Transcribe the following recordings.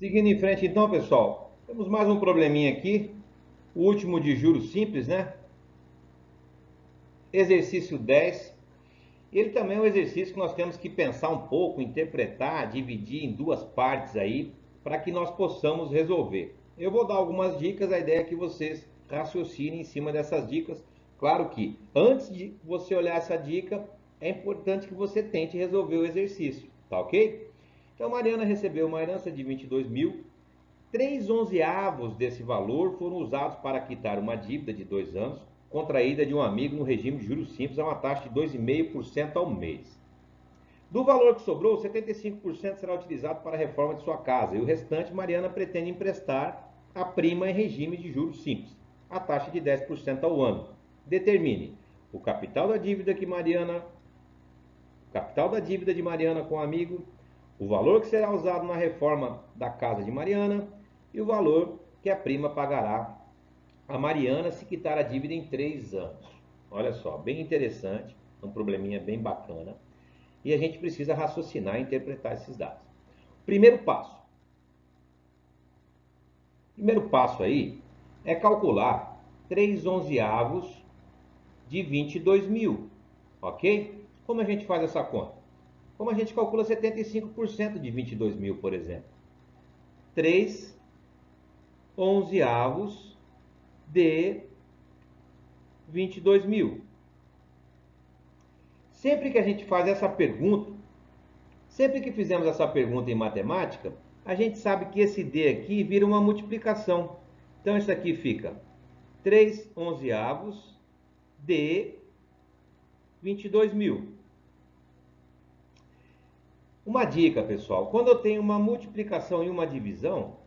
Seguindo em frente então, pessoal, temos mais um probleminha aqui, o último de juros simples, né? Exercício 10. Ele também é um exercício que nós temos que pensar um pouco, interpretar, dividir em duas partes aí, para que nós possamos resolver. Eu vou dar algumas dicas, a ideia é que vocês raciocinem em cima dessas dicas. Claro que antes de você olhar essa dica, é importante que você tente resolver o exercício, tá ok? Então, Mariana recebeu uma herança de 22 mil. 3/11 desse valor foram usados para quitar uma dívida de 2 anos, contraída de um amigo no regime de juros simples a uma taxa de 2,5% ao mês. Do valor que sobrou, 75% será utilizado para a reforma de sua casa e o restante Mariana pretende emprestar a prima em regime de juros simples, a taxa de 10% ao ano. Determine o capital da dívida de Mariana com o amigo, o valor que será usado na reforma da casa de Mariana e o valor que a prima pagará a Mariana se quitar a dívida em 3 anos. Olha só, bem interessante, um probleminha bem bacana. E a gente precisa raciocinar e interpretar esses dados. Primeiro passo. Primeiro passo aí é calcular 3/11 de 22 mil, ok? Como a gente faz essa conta? Como a gente calcula 75% de 22 mil, por exemplo? 3/11 de 22 mil. Sempre que a gente faz essa pergunta, sempre que fizemos essa pergunta em matemática, a gente sabe que esse D aqui vira uma multiplicação. Então isso aqui fica 3/11 de 22 mil. Uma dica, pessoal, quando eu tenho uma multiplicação e uma divisão,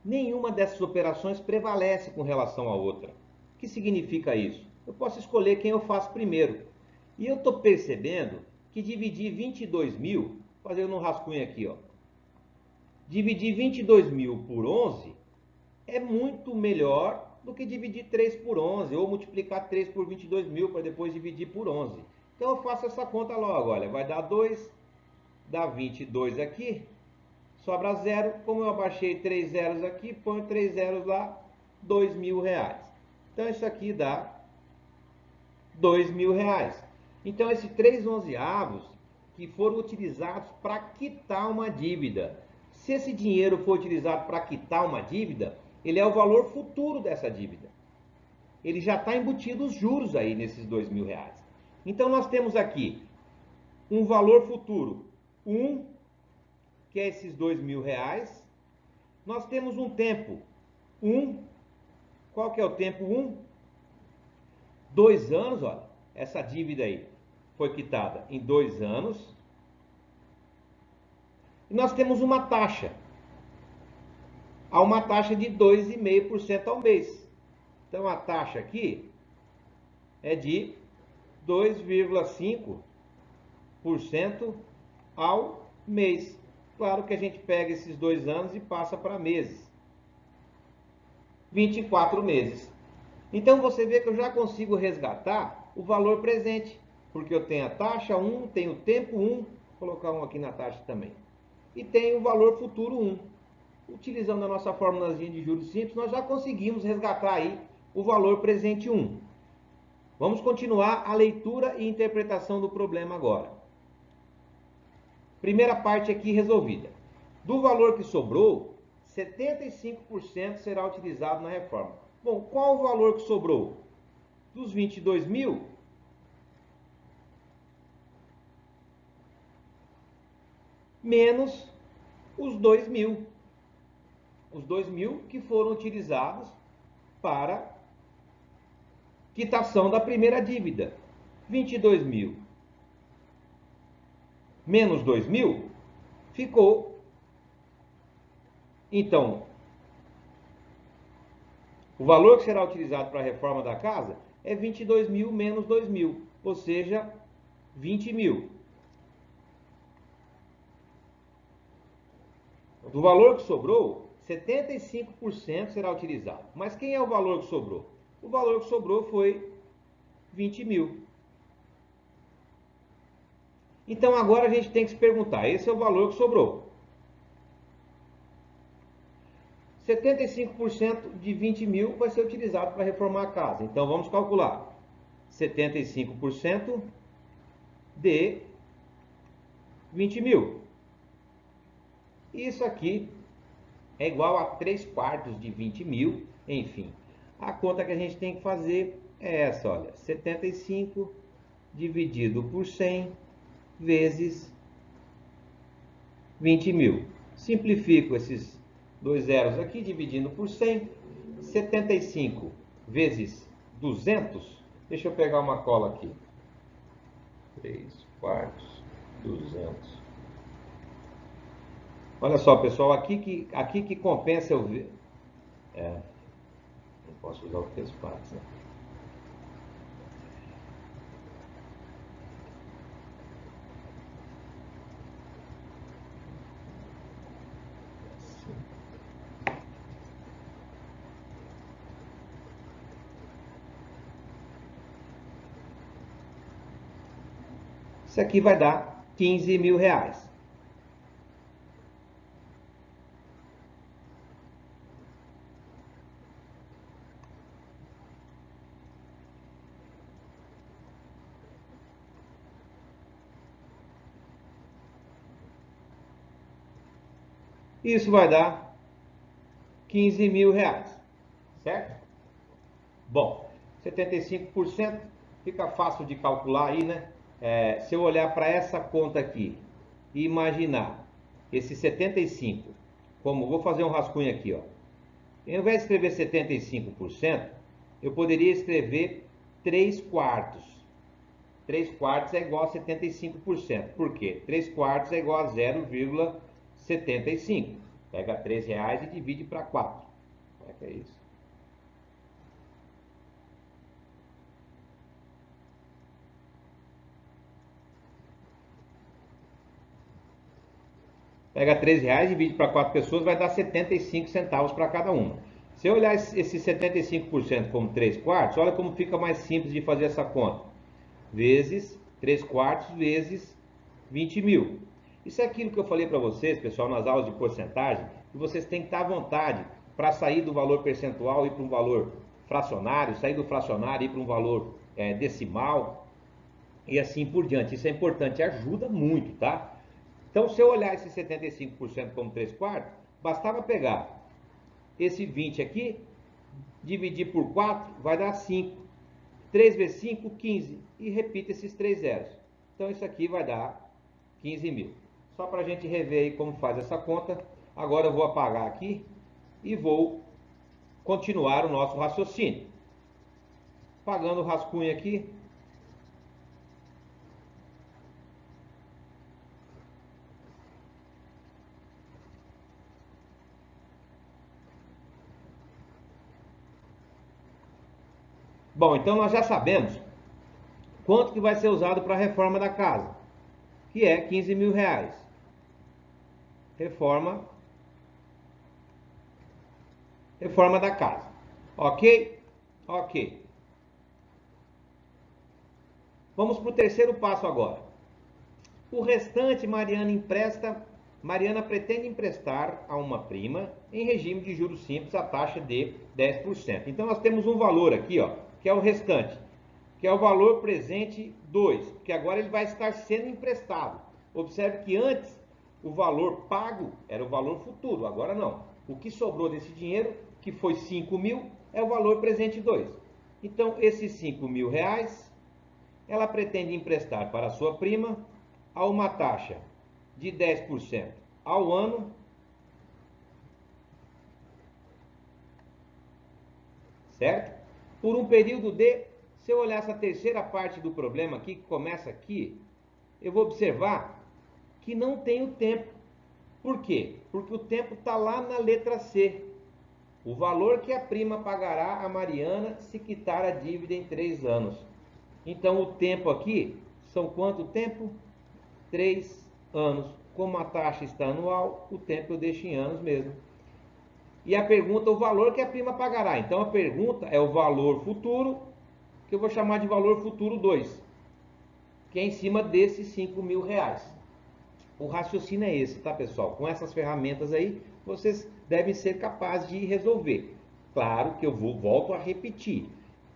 nenhuma dessas operações prevalece com relação à outra. O que significa isso? Eu posso escolher quem eu faço primeiro. E eu estou percebendo que dividir 22 mil, fazendo um rascunho aqui, ó, dividir 22 mil por 11 é muito melhor do que dividir 3 por 11 ou multiplicar 3 por 22 mil para depois dividir por 11. Então eu faço essa conta logo, olha, vai dar 2, dá 22 aqui, sobra 0, como eu abaixei 3 zeros aqui, ponho 3 zeros lá, 2 mil reais. Então isso aqui dá 2 mil reais. Então esses 3/11 que foram utilizados para quitar uma dívida. Se esse dinheiro for utilizado para quitar uma dívida, ele é o valor futuro dessa dívida. Ele já está embutido os juros aí nesses 2 mil reais. Então nós temos aqui um valor futuro 1, que é esses 2 mil reais. Nós temos um tempo 1. Qual que é o tempo 1? 2 anos, olha. Essa dívida aí foi quitada em 2 anos. E nós temos uma taxa. Há uma taxa de 2,5% ao mês. Então a taxa aqui é de 2,5% ao mês. Claro que a gente pega esses 2 anos e passa para meses. 24 meses. Então você vê que eu já consigo resgatar o valor presente, porque eu tenho a taxa 1, tenho o tempo 1, vou colocar um aqui na taxa também, e tenho o valor futuro 1. Utilizando a nossa formulazinha de juros simples, nós já conseguimos resgatar aí o valor presente 1. Vamos continuar a leitura e interpretação do problema agora. Primeira parte aqui resolvida. Do valor que sobrou, 75% será utilizado na reforma. Bom, qual o valor que sobrou? Dos 22 mil, menos os 2 mil. Os 2 mil que foram utilizados para quitação da primeira dívida. 22 mil menos 2 mil ficou. Então, o valor que será utilizado para a reforma da casa é 22 mil menos 2 mil, ou seja, 20 mil. Do valor que sobrou, 75% será utilizado. Mas quem é o valor que sobrou? O valor que sobrou foi 20 mil. Então agora a gente tem que se perguntar, esse é o valor que sobrou. 75% de 20 mil vai ser utilizado para reformar a casa. Então vamos calcular. 75% de 20 mil. Isso aqui é igual a 3/4 de 20 mil. Enfim, a conta que a gente tem que fazer é essa, olha. 75 dividido por 100 vezes 20 mil. Simplifico esses dois zeros aqui, dividindo por 100. 75 vezes 200. Deixa eu pegar uma cola aqui. 3/4, 200. Olha só, pessoal, aqui que compensa eu ver. Não posso usar o 3/4, né? Isso aqui vai dar 15 mil reais. Isso vai dar 15 mil reais, certo? Bom, 75% fica fácil de calcular aí, né? Se eu olhar para essa conta aqui e imaginar esse 75, como vou fazer um rascunho aqui, ó. Ao invés de escrever 75%, eu poderia escrever 3/4. 3/4 é igual a 75%. Por quê? 3/4 é igual a 0,75. Pega R$3 e divide para 4. Como é que é isso? Pega R$3 e divide para 4 pessoas, vai dar 75 centavos para cada uma. Se eu olhar esse 75% como 3/4, olha como fica mais simples de fazer essa conta. Vezes 3/4 vezes 20 mil. Isso é aquilo que eu falei para vocês, pessoal, nas aulas de porcentagem, que vocês têm que estar à vontade para sair do valor percentual e ir para um valor fracionário, sair do fracionário e ir para um valor decimal e assim por diante. Isso é importante, ajuda muito, tá? Então, se eu olhar esse 75% como 3/4, bastava pegar esse 20 aqui, dividir por 4, vai dar 5. 3 vezes 5, 15. E repita esses 3 zeros. Então, isso aqui vai dar 15 mil. Só para a gente rever aí como faz essa conta. Agora eu vou apagar aqui e vou continuar o nosso raciocínio. Pagando o rascunho aqui. Bom, então nós já sabemos quanto que vai ser usado para a reforma da casa, que é 15 mil reais. Reforma da casa. Ok? Ok. Vamos para o terceiro passo agora. O restante Mariana pretende emprestar a uma prima em regime de juros simples a taxa de 10%. Então nós temos um valor aqui, ó, que é o restante, que é o valor presente 2, que agora ele vai estar sendo emprestado. Observe que antes o valor pago era o valor futuro, agora não. O que sobrou desse dinheiro, que foi 5 mil, é o valor presente 2. Então esses 5 mil reais, ela pretende emprestar para a sua prima a uma taxa de 10% ao ano, certo? Por um período de, se eu olhar essa terceira parte do problema aqui, que começa aqui, eu vou observar que não tem o tempo. Por quê? Porque o tempo está lá na letra C. O valor que a prima pagará a Mariana se quitar a dívida em 3 anos. Então o tempo aqui, são quanto tempo? 3 anos. Como a taxa está anual, o tempo eu deixo em anos mesmo. E a pergunta, o valor que a prima pagará. Então a pergunta é o valor futuro, que eu vou chamar de valor futuro 2, que é em cima desses 5 mil reais. O raciocínio é esse, tá, pessoal? Com essas ferramentas aí, vocês devem ser capazes de resolver. Claro que eu volto a repetir.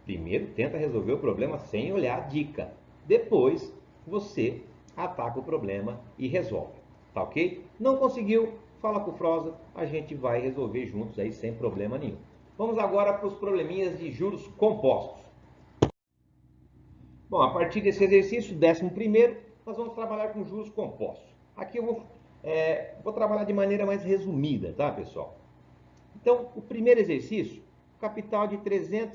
Primeiro, tenta resolver o problema sem olhar a dica. Depois, você ataca o problema e resolve. Tá ok? Não conseguiu? Fala com o Froza, a gente vai resolver juntos aí sem problema nenhum. Vamos agora para os probleminhas de juros compostos. Bom, a partir desse exercício, 11º, nós vamos trabalhar com juros compostos. Aqui eu vou trabalhar de maneira mais resumida, tá, pessoal? Então, o primeiro exercício, capital de R$300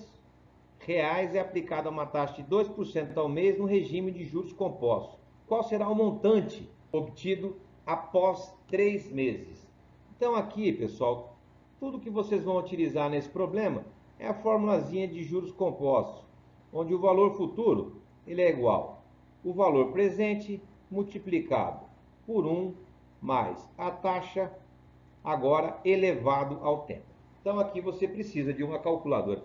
é aplicado a uma taxa de 2% ao mês no regime de juros compostos. Qual será o montante obtido após 3 meses? Então aqui, pessoal, tudo que vocês vão utilizar nesse problema é a formulazinha de juros compostos, onde o valor futuro ele é igual o valor presente multiplicado por 1 mais a taxa agora elevado ao tempo. Então aqui você precisa de uma calculadora.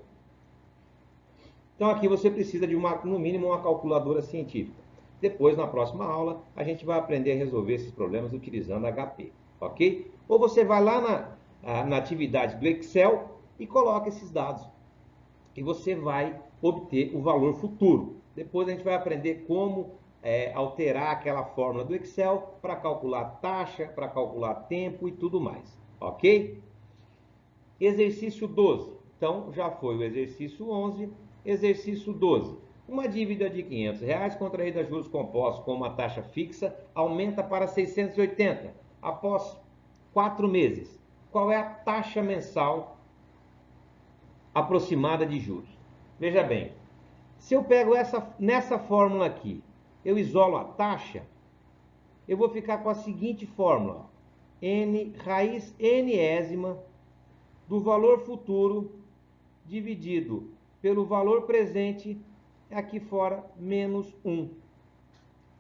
Então aqui você precisa de no mínimo uma calculadora científica. Depois, na próxima aula, a gente vai aprender a resolver esses problemas utilizando HP, ok? Ou você vai lá na atividade do Excel e coloca esses dados. E você vai obter o valor futuro. Depois a gente vai aprender como alterar aquela fórmula do Excel para calcular taxa, para calcular tempo e tudo mais, ok? Exercício 12. Então, já foi o exercício 11. Exercício 12. Uma dívida de R$500 contraída a juros compostos com uma taxa fixa aumenta para 680 após 4 meses. Qual é a taxa mensal aproximada de juros? Veja bem, se eu pego nessa fórmula aqui, eu isolo a taxa, eu vou ficar com a seguinte fórmula: n raiz nésima do valor futuro dividido pelo valor presente aqui fora menos 1.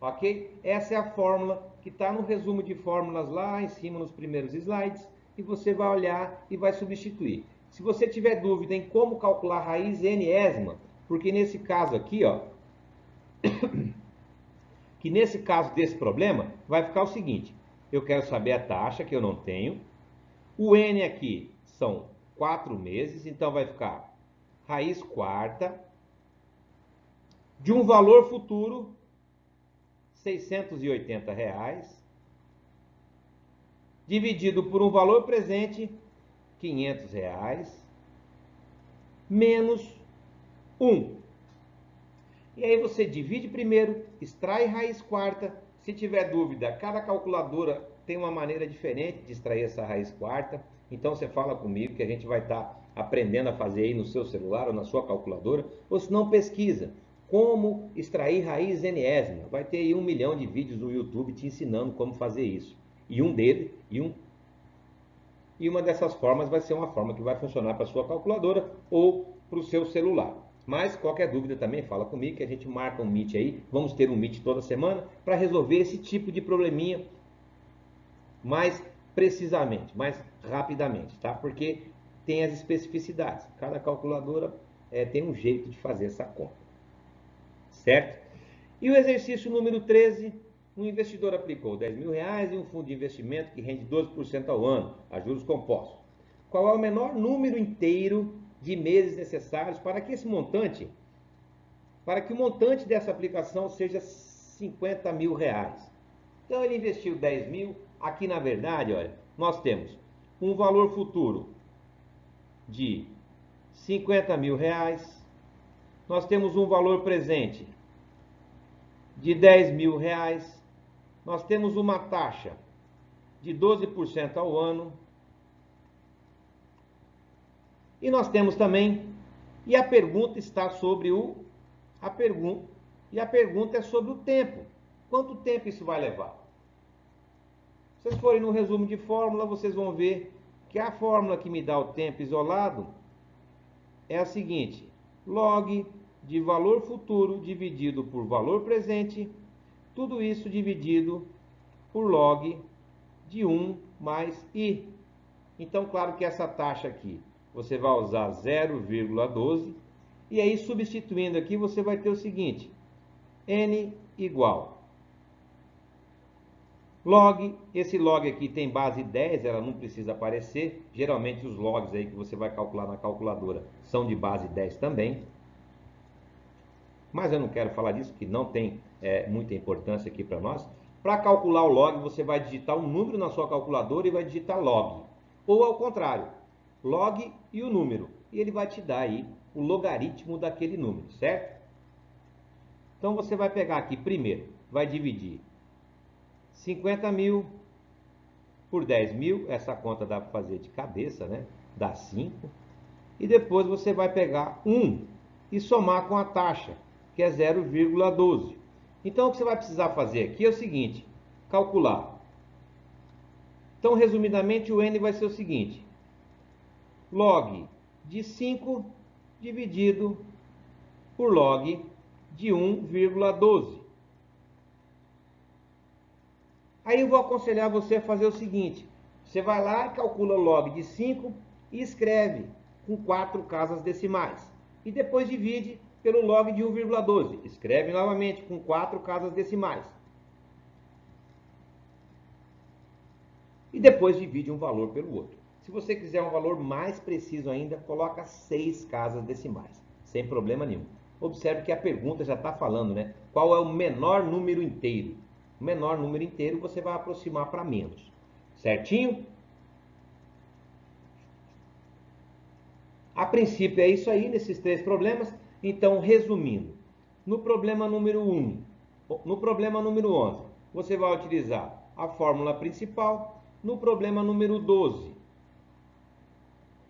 Ok? Essa é a fórmula que está no resumo de fórmulas lá em cima nos primeiros slides e você vai olhar e vai substituir. Se você tiver dúvida em como calcular raiz nésima, porque nesse caso aqui, ó, que nesse caso desse problema, vai ficar o seguinte: eu quero saber a taxa, que eu não tenho. O n aqui são 4 meses, então vai ficar raiz quarta de um valor futuro, R$680, dividido por um valor presente, R$500, menos 1. E aí você divide primeiro, extrai raiz quarta. Se tiver dúvida, cada calculadora tem uma maneira diferente de extrair essa raiz quarta. Então você fala comigo que a gente vai estar aprendendo a fazer aí no seu celular ou na sua calculadora. Ou se não, pesquisa como extrair raiz nésima. Vai ter aí 1 milhão de vídeos no YouTube te ensinando como fazer isso. E uma dessas formas vai ser uma forma que vai funcionar para a sua calculadora ou para o seu celular. Mas qualquer dúvida também fala comigo que a gente marca um Meet aí. Vamos ter um Meet toda semana para resolver esse tipo de probleminha mais precisamente, mais rapidamente, tá? Porque tem as especificidades. Cada calculadora tem um jeito de fazer essa conta, certo? E o exercício número 13, um investidor aplicou R$10.000 em um fundo de investimento que rende 12% ao ano, a juros compostos. Qual é o menor número inteiro de meses necessários para que o montante dessa aplicação seja R$50.000? Então ele investiu 10 mil. Aqui na verdade, olha, nós temos um valor futuro de R$50.000. Nós temos um valor presente de R$10.000. Nós temos uma taxa de 12% ao ano. E nós temos também, e a pergunta está sobre a pergunta é sobre o tempo. Quanto tempo isso vai levar? Se vocês forem no resumo de fórmula, vocês vão ver que a fórmula que me dá o tempo isolado é a seguinte: log de valor futuro dividido por valor presente, tudo isso dividido por log de 1 mais i. Então, claro que essa taxa aqui, você vai usar 0,12, e aí substituindo aqui, você vai ter o seguinte: n igual Log, esse log aqui tem base 10, ela não precisa aparecer. Geralmente os logs aí que você vai calcular na calculadora são de base 10 também. Mas eu não quero falar disso, que não tem muita importância aqui para nós. Para calcular o log, você vai digitar um número na sua calculadora e vai digitar log. Ou ao contrário, log e o número. E ele vai te dar aí o logaritmo daquele número, certo? Então você vai pegar aqui primeiro, vai dividir 50 mil por 10 mil, essa conta dá para fazer de cabeça, né? Dá 5. E depois você vai pegar 1 e somar com a taxa, que é 0,12. Então o que você vai precisar fazer aqui é o seguinte, calcular. Então resumidamente o n vai ser o seguinte, log de 5 dividido por log de 1,12. Aí eu vou aconselhar você a fazer o seguinte, você vai lá e calcula o log de 5 e escreve com 4 casas decimais. E depois divide pelo log de 1,12. Escreve novamente com 4 casas decimais. E depois divide um valor pelo outro. Se você quiser um valor mais preciso ainda, coloca 6 casas decimais, sem problema nenhum. Observe que a pergunta já está falando, né? Qual é o menor número inteiro? O menor número inteiro você vai aproximar para menos. Certinho? A princípio é isso aí, nesses 3 problemas. Então, resumindo, no problema número 1, no problema número 11, você vai utilizar a fórmula principal. No problema número 12,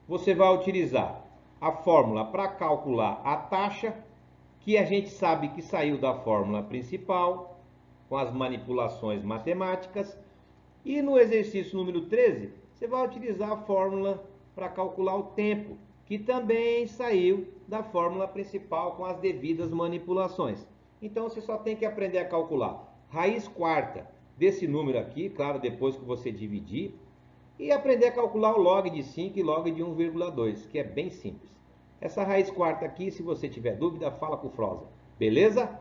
você vai utilizar a fórmula para calcular a taxa, que a gente sabe que saiu da fórmula principal, com as manipulações matemáticas. E no exercício número 13, você vai utilizar a fórmula para calcular o tempo, que também saiu da fórmula principal com as devidas manipulações. Então você só tem que aprender a calcular raiz quarta desse número aqui, claro, depois que você dividir, e aprender a calcular o log de 5 e log de 1,2, que é bem simples. Essa raiz quarta aqui, se você tiver dúvida, fala com o Froza. Beleza?